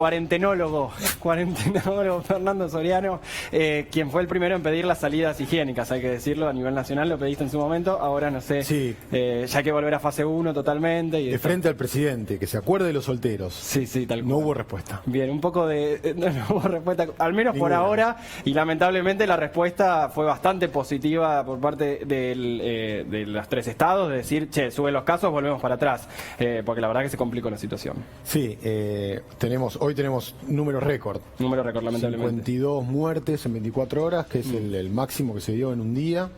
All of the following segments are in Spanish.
cuarentenólogo Fernando Soriano, quien fue el primero en pedir las salidas higiénicas, hay que decirlo, a nivel nacional lo pediste en su momento, ahora no sé, sí. Ya hay que volver a fase 1 totalmente. Y de frente al presidente, que se acuerde de los solteros. Sí, tal cual. No hubo respuesta. Bien, un poco de... No hubo respuesta, al menos por ahora, y lamentablemente la respuesta fue bastante positiva por parte de los 3 estados, de decir, che, suben los casos, volvemos para atrás, porque la verdad que se complicó la situación. Sí, hoy tenemos números récord. Número récord, lamentablemente. 52 muertes en 24 horas, que es el máximo que se dio en un día.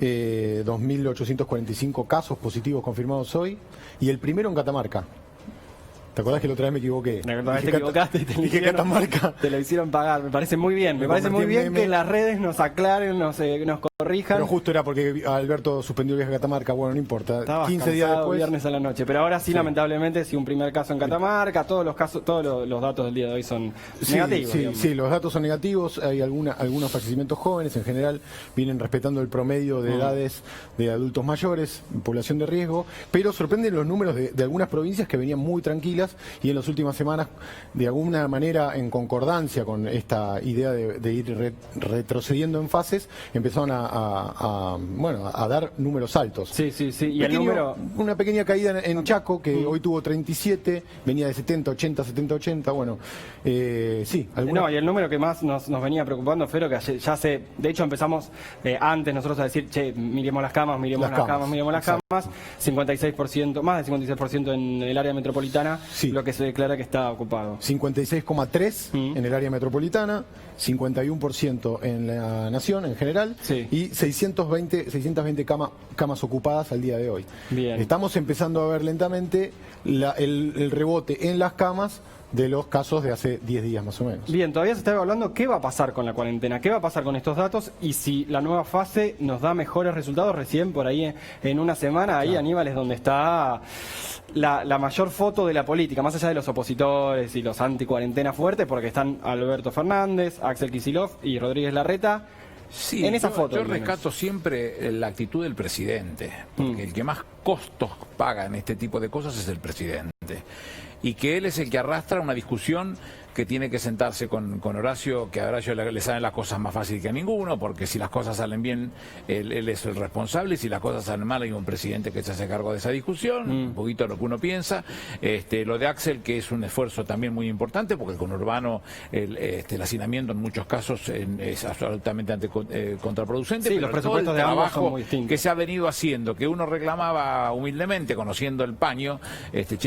2.845 casos positivos confirmados hoy. Y el primero en Catamarca. ¿Te acordás que la otra vez me equivoqué? La otra vez te equivocaste y dije Catamarca. Te lo hicieron pagar. Me parece muy bien. Me parece muy bien que las redes nos aclaren, nos corrijan. Pero justo era porque Alberto suspendió el viaje a Catamarca. Bueno, no importa. Estabas 15 días después. Viernes a la noche. Pero ahora sí, lamentablemente, sí, un primer caso en Catamarca. Todos los casos, todos los datos del día de hoy son negativos. Sí, los datos son negativos. Hay algunos fallecimientos jóvenes. En general vienen respetando el promedio de edades de adultos mayores, población de riesgo. Pero sorprenden los números de algunas provincias que venían muy tranquilas y en las últimas semanas, de alguna manera, en concordancia con esta idea de ir retrocediendo en fases, empezaron a dar números altos. Sí. Y el número... Una pequeña caída en Chaco, que hoy tuvo 37, venía de 70, 80, 70, 80, bueno, sí. No, y el número que más nos venía preocupando, Fero, que ya de hecho empezamos antes nosotros a decir, che, miremos las camas, miremos las camas, 56%, más del 56% en el área metropolitana, sí. Lo que se declara que está ocupado. 56,3 en el área metropolitana, 51% en la nación en general, sí. Y 620 camas ocupadas al día de hoy. Bien. Estamos empezando a ver lentamente el rebote en las camas de los casos de hace 10 días más o menos. Bien, todavía se está evaluando qué va a pasar con la cuarentena, qué va a pasar con estos datos y si la nueva fase nos da mejores resultados. Recién por ahí en una semana, claro. Ahí Aníbal es donde está la mayor foto de la política, más allá de los opositores y los anti-cuarentena fuertes, porque están Alberto Fernández, Axel Kicillof y Rodríguez Larreta. Sí, en esa foto, yo rescato siempre la actitud del presidente, porque el que más costos paga en este tipo de cosas es el presidente. Y que él es el que arrastra una discusión que tiene que sentarse con Horacio, que a Horacio le salen las cosas más fácil que a ninguno, porque si las cosas salen bien, él es el responsable, y si las cosas salen mal hay un presidente que se hace cargo de esa discusión, un poquito lo que uno piensa. Lo de Axel, que es un esfuerzo también muy importante, porque el conurbano, el hacinamiento en muchos casos es absolutamente contraproducente, sí, pero los presupuestos de ambos son muy distintos. Que se ha venido haciendo, que uno reclamaba humildemente, conociendo el paño,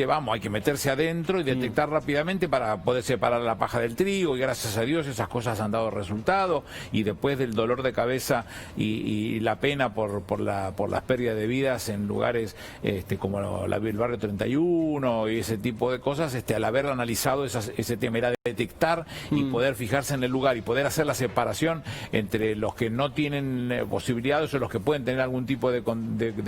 vamos, hay que meterse adentro y detectar rápidamente para poder separar la paja del trigo, y gracias a Dios esas cosas han dado resultado, y después del dolor de cabeza y la pena por las pérdidas de vidas en lugares como el barrio 31 y ese tipo de cosas, al haber analizado ese tema era detectar y poder fijarse en el lugar y poder hacer la separación entre los que no tienen posibilidades o los que pueden tener algún tipo de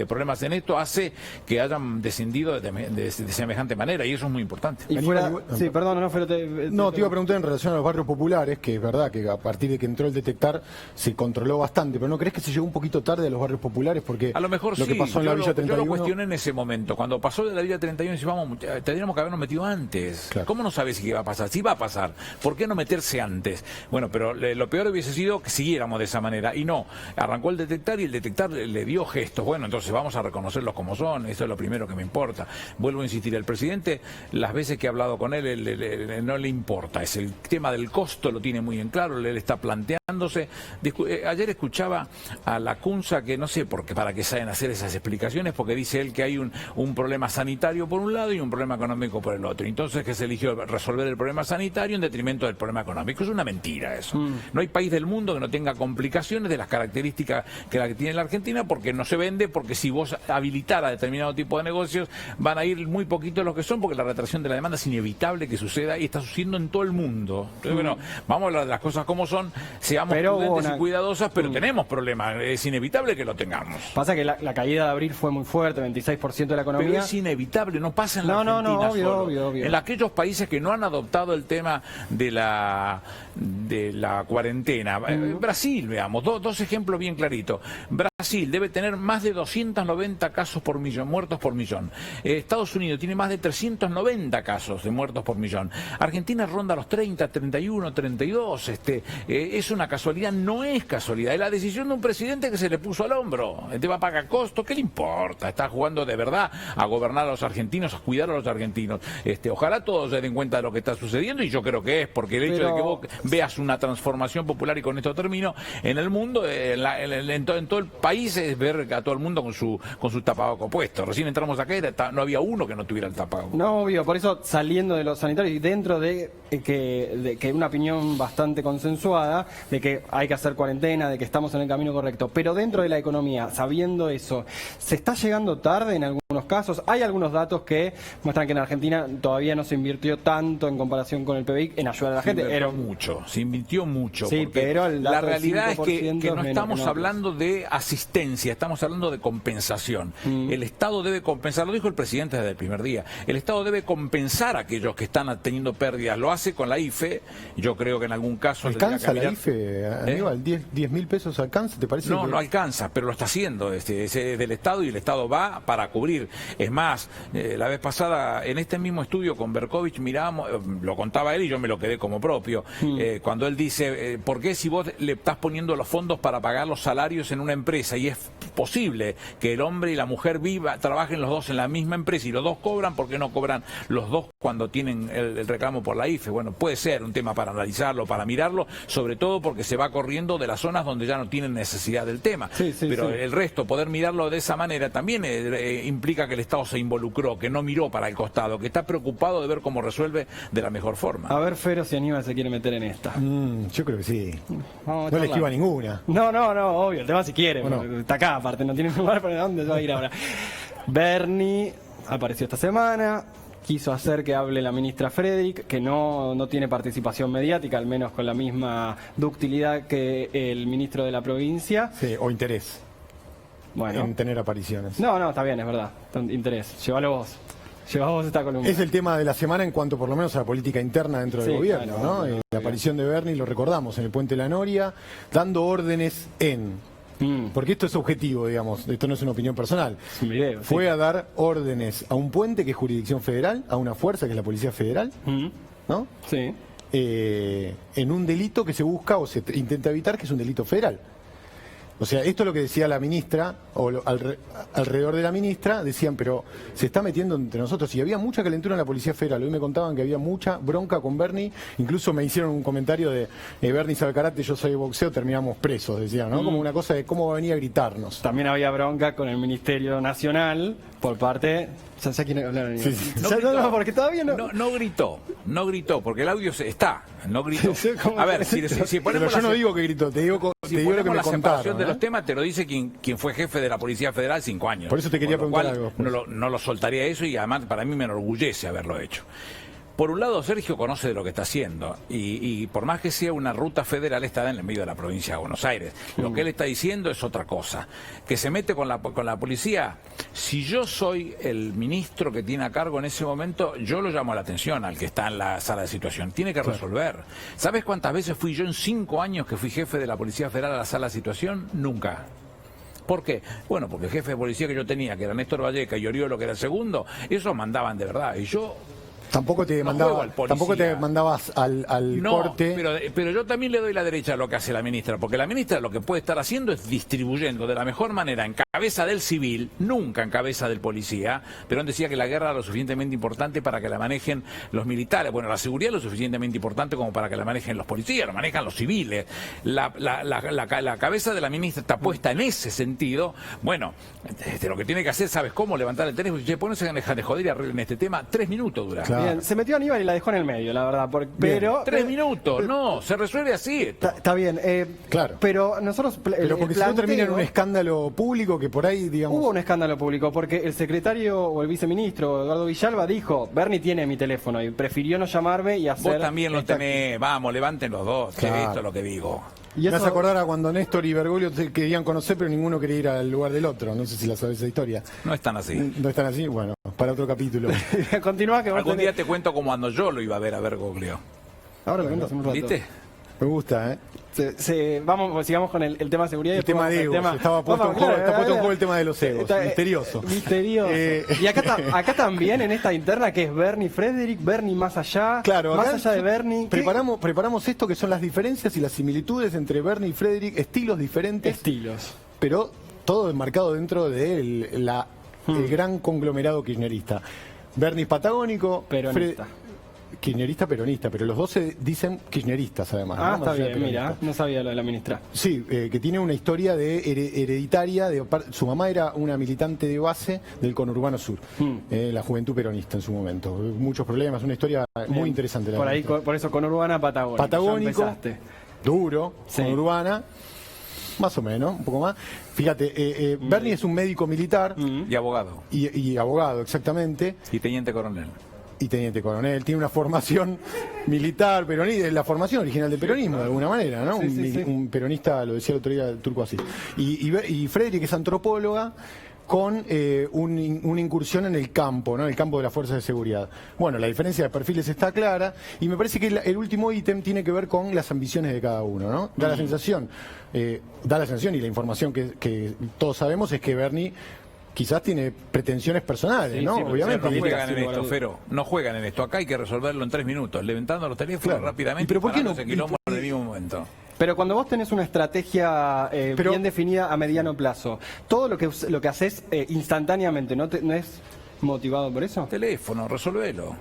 problemas en esto, hace que hayan descendido de semejante manera, y eso es muy importante. Y fuera, sí, perdón, no, pero te iba a preguntar en relación a los barrios populares, que es verdad que a partir de que entró el detectar se controló bastante, pero ¿no crees que se llegó un poquito tarde a los barrios populares? Porque a lo mejor lo que pasó en la Villa 31... Yo lo cuestioné en ese momento. Cuando pasó de la Villa 31, decíamos, tendríamos que habernos metido antes. Claro. ¿Cómo no sabes si iba a pasar? Si va a pasar, ¿por qué no meterse antes? Bueno, pero lo peor hubiese sido que siguiéramos de esa manera, y no. Arrancó el detectar y el detectar le dio gestos. Bueno, entonces vamos a reconocerlos como son, eso es lo primero que me importa. Vuelvo a insistir, el presidente, las veces que he hablado con él, no le importa. Es el tema del costo, lo tiene muy en claro, él está planteándose. Ayer escuchaba a Lacunza, que no sé por qué, para qué saben hacer esas explicaciones, porque dice él que hay un problema sanitario por un lado y un problema económico por el otro. Entonces que se eligió resolver el problema sanitario en detrimento del problema económico. Es una mentira eso. No hay país del mundo que no tenga complicaciones de las características que la que tiene la Argentina, porque no se vende, porque si vos habilitara determinado tipo de negocios, van a ir muy poquitos los que son, porque la retracción de la demanda es inevitable que suceda y está sucediendo en todo el mundo. Entonces, bueno, vamos a hablar de las cosas como son, seamos prudentes y cuidadosas, pero tenemos problemas, es inevitable que lo tengamos. Pasa que la caída de abril fue muy fuerte, 26% de la economía. Pero es inevitable, no pasa en la Argentina obvio. En aquellos países que no han adoptado el tema tema de la cuarentena. Brasil, veamos, dos ejemplos bien claritos. Brasil debe tener más de 290 casos por millón, muertos por millón. Estados Unidos tiene más de 390 casos de muertos por millón. Argentina ronda los 30, 31, 32. Es una casualidad, no es casualidad. Es la decisión de un presidente que se le puso al hombro. Va a pagar costos, ¿qué le importa? Está jugando de verdad a gobernar a los argentinos, a cuidar a los argentinos. Ojalá todos se den cuenta de lo que está sucediendo, y yo creo que es, porque el hecho de que vos veas una transformación popular, y con esto termino, en el mundo, en todo el país, es ver a todo el mundo con su tapabocas puesto. Recién entramos acá y no había uno que no tuviera el tapabocas. No, obvio, por eso, saliendo de los sanitarios y dentro de que una opinión bastante consensuada de que hay que hacer cuarentena, de que estamos en el camino correcto, pero dentro de la economía, sabiendo eso, ¿se está llegando tarde en algunos casos? Hay algunos datos que muestran que en Argentina todavía no se invirtió tanto en comparación con el PBI en ayudar a la gente. Se invirtió mucho. Sí, pero la realidad es que no estamos hablando de de asistencia, estamos hablando de compensación. El Estado debe compensar, lo dijo el presidente desde el primer día, el Estado debe compensar a aquellos que están teniendo pérdidas. Lo hace con la IFE, yo creo que en algún caso... ¿Alcanza la IFE, Aníbal? ¿10.000 pesos alcanza? ¿Te parece? No alcanza, pero lo está haciendo. Es del Estado, y el Estado va para cubrir. Es más, la vez pasada, en este mismo estudio con Berkovich, mirábamos, lo contaba él y yo me lo quedé como propio, cuando él dice, ¿por qué si vos le estás poniendo los fondos para pagar los salarios en una empresa, y es posible que el hombre y la mujer trabajen los dos en la misma empresa y los dos cobran, ¿por qué no cobran los dos cuando tienen el reclamo por la IFE? Bueno, puede ser un tema para analizarlo, para mirarlo, sobre todo porque se va corriendo de las zonas donde ya no tienen necesidad del tema. Pero el resto, poder mirarlo de esa manera también implica que el Estado se involucró, que no miró para el costado, que está preocupado de ver cómo resuelve de la mejor forma. A ver, Fero, si Aníbal se quiere meter en esta. Yo creo que sí. No le esquiva ninguna. No, obvio, el tema si quiere. Bueno. Está acá, aparte, no tiene lugar para dónde se va a ir ahora. Bernie apareció esta semana. Quiso hacer que hable la ministra Frederick, que no tiene participación mediática, al menos con la misma ductilidad que el ministro de la provincia. Sí, o interés. Bueno. En tener apariciones. No, está bien, es verdad. Interés. Llévalo vos. Lleva vos esta columna. Es el tema de la semana en cuanto por lo menos a la política interna dentro del gobierno, ¿no? La aparición de Bernie, lo recordamos, en el Puente de la Noria, dando órdenes porque esto es objetivo, digamos, esto no es una opinión personal. Fue a dar órdenes a un puente que es jurisdicción federal, a una fuerza que es la Policía Federal, ¿no? Sí. En un delito que se busca o se intenta evitar, que es un delito federal. O sea, esto es lo que decía la ministra, o alrededor de la ministra, decían, pero se está metiendo entre nosotros. Y había mucha calentura en la Policía Federal. Hoy me contaban que había mucha bronca con Bernie. Incluso me hicieron un comentario de Bernie sabe karate, yo soy boxeo, terminamos presos, decían, ¿no? Como una cosa de cómo venía a gritarnos. También había bronca con el Ministerio Nacional por parte... ¿Sabes quién hablar? Sí. No, porque todavía no gritó, porque el audio está, no gritó. A ver, si ponemos... Pero yo no digo que gritó, te digo lo que me la contaron. Separación de los temas te lo dice quien fue jefe de la Policía Federal 5 años. Por eso te quería preguntar algo. No lo soltaría eso, y además para mí me enorgullece haberlo hecho. Por un lado, Sergio conoce de lo que está haciendo, y por más que sea una ruta federal, está en el medio de la provincia de Buenos Aires. Lo que él está diciendo es otra cosa. Que se mete con la policía. Si yo soy el ministro que tiene a cargo en ese momento, yo lo llamo la atención al que está en la sala de situación. Tiene que resolver. ¿Sabes cuántas veces fui yo en 5 años que fui jefe de la Policía Federal a la sala de situación? Nunca. ¿Por qué? Bueno, porque el jefe de policía que yo tenía, que era Néstor Valleca, y Oriolo, que era el segundo, esos mandaban de verdad. Y yo... Tampoco te mandabas al corte. Pero yo también le doy la derecha a lo que hace la ministra, porque la ministra lo que puede estar haciendo es distribuyendo de la mejor manera en cabeza del civil, nunca en cabeza del policía. Perón decía que la guerra era lo suficientemente importante para que la manejen los militares. Bueno, la seguridad es lo suficientemente importante como para que la manejen los policías, la manejan los civiles. La cabeza de la ministra está puesta en ese sentido. Bueno, lo que tiene que hacer, ¿sabes cómo? Levantar el teléfono y decir, no se dejan de joder y arreglen este tema. 3 minutos dura. Claro. Bien, se metió Aníbal y la dejó en el medio, la verdad. Pero 3 minutos, no, se resuelve así. Está bien, claro. Pero nosotros... Pero porque si no termina en un escándalo público que por ahí, digamos... Hubo un escándalo público porque el secretario o el viceministro, Eduardo Villalba, dijo, Bernie tiene mi teléfono, y prefirió no llamarme y hacer... Vos también lo tenés, vamos, levanten los dos, claro. Esto es lo que digo. Y eso... Me hace acordar a cuando Néstor y Bergoglio se querían conocer, pero ninguno quería ir al lugar del otro. No sé si la sabes esa historia. No están así. ¿No están así? Bueno, para otro capítulo. Continúa que algún día te cuento cómo ando yo lo iba a ver a Bergoglio. Ahora lo cuentas en un rato. ¿Viste? Me gusta, ¿eh? Sigamos con el tema de seguridad. El tema de egos. Estaba puesto en juego el tema de los egos. Misterioso. Misterioso. Y acá también, en esta interna, que es Bernie Frederick, Bernie más allá. Claro, más allá de Bernie. Preparamos esto que son las diferencias y las similitudes entre Bernie y Frederick, estilos diferentes. Pero todo enmarcado dentro de el gran conglomerado kirchnerista. Bernie es patagónico. Peronista. Kirchnerista, peronista, pero los dos se dicen kirchneristas además. Ah, ¿no? Está bien, mira, no sabía lo de la ministra. Sí, que tiene una historia de hereditaria, su mamá era una militante de base del conurbano sur, la juventud peronista en su momento. Muchos problemas, una historia muy interesante. Por ahí, por eso conurbana, patagónico. Patagónico, duro, sí. Conurbana, más o menos, un poco más. Fíjate, Bernie es un médico militar. Y abogado. Y abogado, exactamente. Y teniente coronel. Y teniente coronel, tiene una formación militar, peronista, la formación original del peronismo, de alguna manera, ¿no? Un peronista, lo decía el otro día el turco así. Y Frederick es antropóloga con una incursión en el campo, ¿no? En el campo de las fuerzas de seguridad. Bueno, la diferencia de perfiles está clara y me parece que el último ítem tiene que ver con las ambiciones de cada uno, ¿no? Da la sensación y la información que todos sabemos es que Bernie quizás tiene pretensiones personales, ¿no? Obviamente. No juegan en esto, Fero. No juegan en esto. Acá hay que resolverlo en 3 minutos, levantando los teléfonos rápidamente. ¿Pero por qué no? En el mismo momento. Pero cuando vos tenés una estrategia bien definida a mediano plazo, todo lo que haces instantáneamente, ¿no es motivado por eso? Teléfono, resolvelo.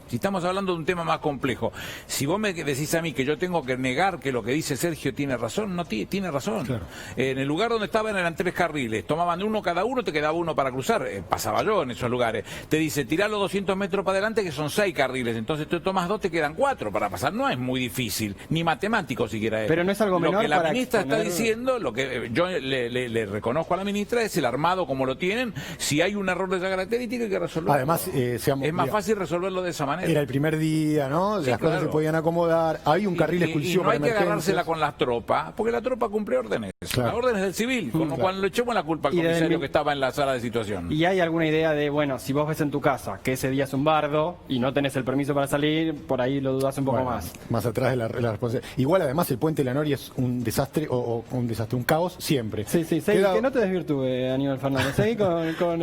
Si estamos hablando de un tema más complejo, si vos me decís a mí que yo tengo que negar que lo que dice Sergio tiene razón, no tiene razón. Claro. En el lugar donde estaban eran 3 carriles, tomaban uno cada uno, te quedaba uno para cruzar. Pasaba yo en esos lugares. Te dice, tirá los 200 metros para adelante que son 6 carriles, entonces tú tomas 2, te quedan 4 para pasar. No es muy difícil, ni matemático siquiera es. Pero no es algo menor. Lo que la ministra está diciendo, lo que yo le reconozco a la ministra es el armado como lo tienen. Si hay un error de esa característica hay que resolverlo. Además, es más fácil resolverlo de esa manera. Era el primer día, ¿no? Sí, las cosas se podían acomodar. Hay un carril exclusivo y no hay para que agarrársela con las tropas, porque la tropa cumple órdenes. Las órdenes del civil, con lo cual le echemos la culpa al comisario que estaba en la sala de situación. ¿Y hay alguna idea de, bueno, si vos ves en tu casa que ese día es un bardo y no tenés el permiso para salir, por ahí lo dudás un poco más? Más atrás de la responsabilidad. Igual, además, el puente de la Noria es un desastre, un caos siempre. Sí, que no te desvirtúe, Aníbal Fernández. Seguí con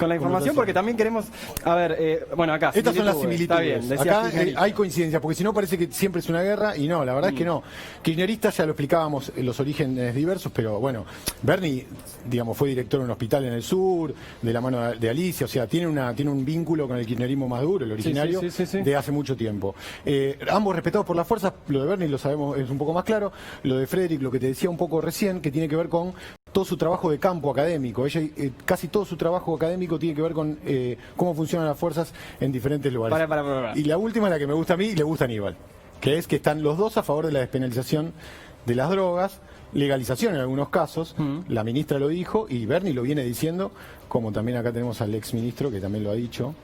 la información, porque también queremos... A ver, bueno, acá... Estas son las similitudes. Acá hay coincidencia, porque si no parece que siempre es una guerra, y no, la verdad es que no. Kirchneristas, ya lo explicábamos, los orígenes diversos, pero bueno, Bernie, digamos, fue director de un hospital en el sur, de la mano de Alicia, o sea, tiene un vínculo con el kirchnerismo más duro, el originario, de hace mucho tiempo. Ambos respetados por las fuerzas, lo de Bernie lo sabemos, es un poco más claro, lo de Frederick, lo que te decía un poco recién, que tiene que ver con todo su trabajo de campo académico. Ella, casi todo su trabajo académico tiene que ver con cómo funcionan las fuerzas en diferentes lugares. Y la última, la que me gusta a mí y le gusta a Aníbal, que es que están los dos a favor de la despenalización de las drogas, legalización en algunos casos, la ministra lo dijo y Bernie lo viene diciendo, como también acá tenemos al ex ministro que también lo ha dicho,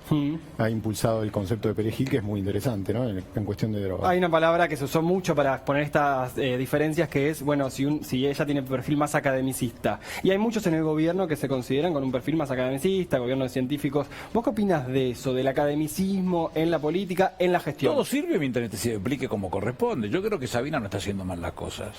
ha impulsado el concepto de perejil, que es muy interesante, ¿no? En cuestión de drogas. Hay una palabra que se usó mucho para poner estas diferencias, que es, bueno, si ella tiene perfil más academicista, y hay muchos en el gobierno que se consideran con un perfil más academicista, gobierno de científicos. ¿Vos qué opinás de eso, del academicismo en la política, en la gestión? Todo sirve mientras se aplique como corresponde. Yo creo que Sabina no está haciendo mal las cosas.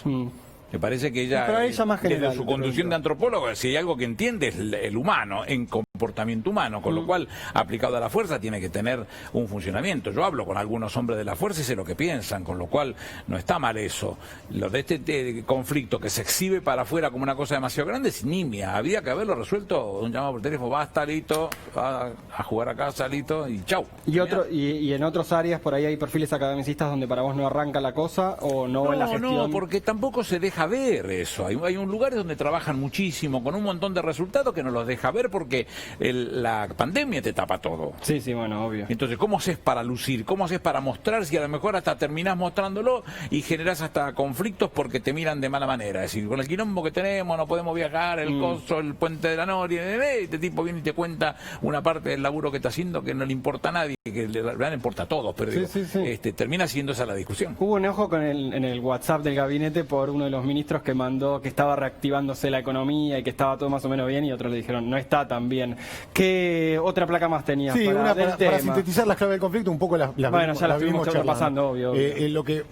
Me parece que ella más general, desde su conducción de antropólogo, si hay algo que entiende es el humano, en comportamiento humano, con lo cual, aplicado a la fuerza, tiene que tener un funcionamiento. Yo hablo con algunos hombres de la fuerza y sé lo que piensan, con lo cual no está mal eso. Lo de este conflicto que se exhibe para afuera como una cosa demasiado grande es nimia. Habría que haberlo resuelto, un llamado por teléfono, basta, Lito, a jugar a casa, Lito, y chau. Y en otras áreas, por ahí hay perfiles academicistas donde para vos no arranca la cosa, o no en la gestión. No, porque tampoco se deja ver eso. Hay un lugares donde trabajan muchísimo, con un montón de resultados que no los deja ver porque la pandemia te tapa todo. Sí, bueno, obvio. Entonces, ¿cómo haces para lucir? ¿Cómo haces para mostrar si a lo mejor hasta terminás mostrándolo y generás hasta conflictos porque te miran de mala manera? Es decir, con el quilombo que tenemos, no podemos viajar, el coso, el puente de la Noria, este tipo viene y te cuenta una parte del laburo que está haciendo que no le importa a nadie, que le importa a todos, pero termina siendo esa la discusión. Hubo un enojo en el WhatsApp del gabinete por uno de los ministros que mandó que estaba reactivándose la economía y que estaba todo más o menos bien, y otros le dijeron no está tan bien. ¿Qué otra placa más tenías? Sí, para sintetizar las claves del conflicto, un poco las bueno, ya las vimos pasando, obvio. Lo que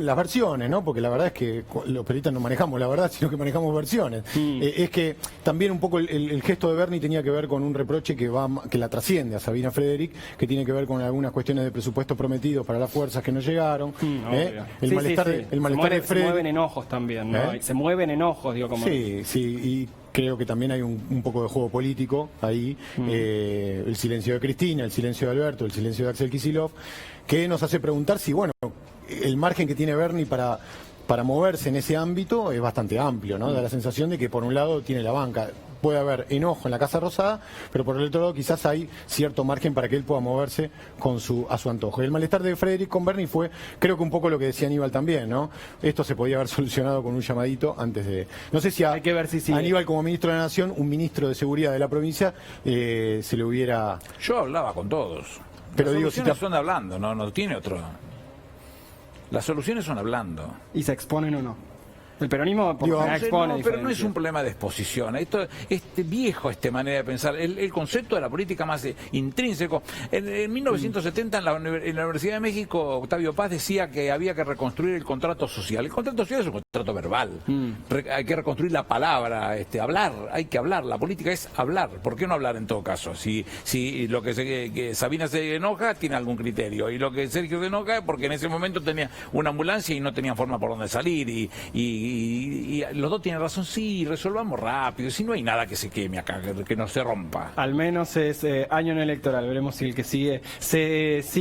las versiones, ¿no? Porque la verdad es que los periodistas no manejamos la verdad, sino que manejamos versiones. Es que también un poco el gesto de Bernie tenía que ver con un reproche que la trasciende a Sabina Frederick, que tiene que ver con algunas cuestiones de presupuestos prometidos para las fuerzas que no llegaron. El malestar de Frederick. Se mueven enojos también, ¿no? Se mueven enojos, digo, como... Sí, y creo que también hay un poco de juego político ahí. El silencio de Cristina, el silencio de Alberto, el silencio de Axel Kicillof, que nos hace preguntar si, bueno, el margen que tiene Bernie para moverse en ese ámbito es bastante amplio, ¿no? Da la sensación de que por un lado tiene la banca. Puede haber enojo en la Casa Rosada, pero por el otro lado quizás hay cierto margen para que él pueda moverse a su antojo. Y el malestar de Frederick con Bernie fue, creo que un poco lo que decía Aníbal también, ¿no? Esto se podía haber solucionado con un llamadito antes de... No sé si hay que ver si Aníbal como ministro de la Nación, un ministro de Seguridad de la provincia, se le hubiera... Yo hablaba con todos. Pero las digo, soluciones son hablando, no tiene otro. Las soluciones son hablando. ¿Y se exponen o no? El peronismo expone, pero no es un problema de exposición. Esto viejo, esta manera de pensar. El concepto de la política más intrínseco. En 1970 en la Universidad de México, Octavio Paz decía que había que reconstruir el contrato social. El contrato social es un contrato verbal. Hay que reconstruir la palabra, hablar. Hay que hablar. La política es hablar. ¿Por qué no hablar en todo caso? Si lo que Sabina se enoja tiene algún criterio, y lo que Sergio se enoja es porque en ese momento tenía una ambulancia y no tenían forma por dónde salir, y los dos tienen razón. Sí, resolvamos rápido, si no hay nada que se queme acá, que no se rompa. Al menos es año no electoral, veremos si el que sigue se sigue